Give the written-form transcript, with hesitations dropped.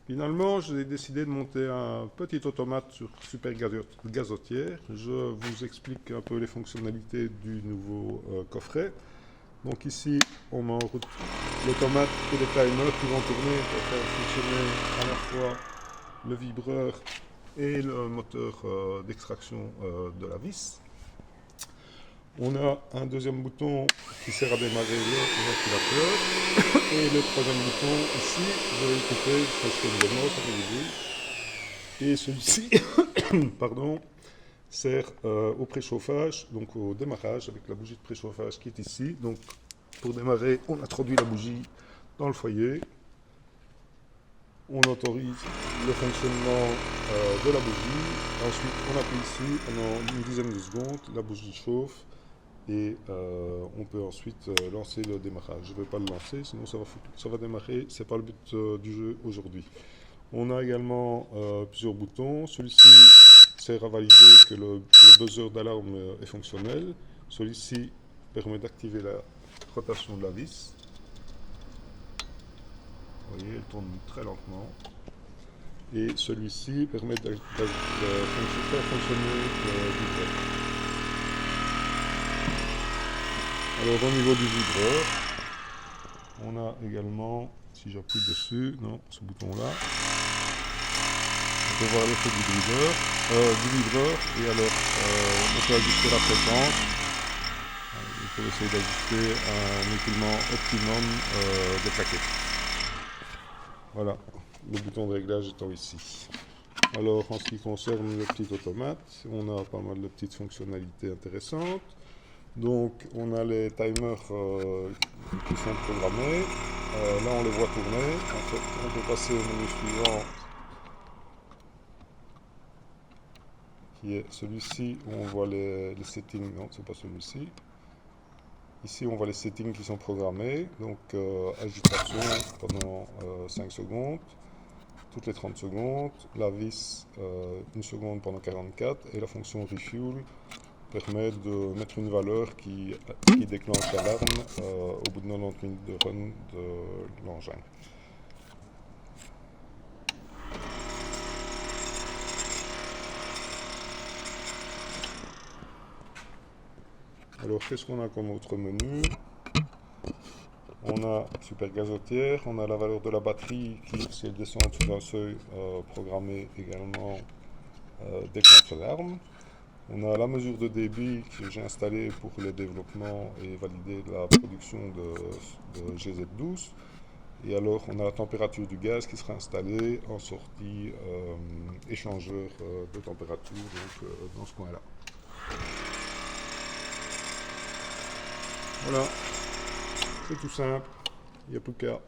Finalement, j'ai décidé de monter un petit automate sur super gazotière. Je vous explique un peu les fonctionnalités du nouveau coffret. Donc ici, on met en route l'automate et les timers qui vont tourner pour faire fonctionner à la fois le vibreur et le moteur d'extraction de la vis. On a un deuxième bouton qui sert à démarrer le ventilateur. Et le troisième bouton ici, je vais le couper parce que je démarre, ça fait du bruit. Et celui-ci, pardon, sert au préchauffage, donc au démarrage avec la bougie de préchauffage qui est ici. Donc pour démarrer, on introduit la bougie dans le foyer. On autorise le fonctionnement de la bougie. Ensuite, on appuie ici pendant une dizaine de secondes, la bougie chauffe et on peut ensuite lancer le démarrage. Je ne vais pas le lancer, sinon ça va démarrer. C'est pas le but du jeu aujourd'hui. On a également plusieurs boutons. Celui-ci sert à valider que le buzzer d'alarme est fonctionnel. Celui-ci permet d'activer la rotation de la vis. Vous voyez, elle tourne très lentement. Et celui-ci permet de faire fonctionner le vibreur. Alors au niveau du vibreur, on a également, si j'appuie dessus, non, ce bouton-là, on peut voir l'effet du vibreur, et alors on peut ajuster la fréquence. Il faut essayer d'ajuster un écoulement optimum des plaquettes. Voilà, le bouton de réglage étant ici. Alors en ce qui concerne le petit automate, on a pas mal de petites fonctionnalités intéressantes. Donc on a les timers qui sont programmés. Là on les voit tourner. En fait, on peut passer au menu suivant, qui est celui-ci où on voit les settings. Non, c'est pas celui-ci. Ici on voit les settings qui sont programmés. Donc agitation pendant 5 secondes, toutes les 30 secondes, la vis 1 seconde pendant 44 et la fonction refuel permet de mettre une valeur qui déclenche l'alarme au bout de 90 minutes de run de l'engin. Alors qu'est-ce qu'on a comme autre menu? On a super gazotière, on a la valeur de la batterie qui, si elle descend en dessous d'un seuil programmé également, déclenche l'alarme. On a la mesure de débit que j'ai installée pour le développement et valider la production de GZ12. Et alors on a la température du gaz qui sera installée en sortie échangeur de température, donc dans ce coin-là. Voilà, c'est tout simple, il n'y a plus qu'à.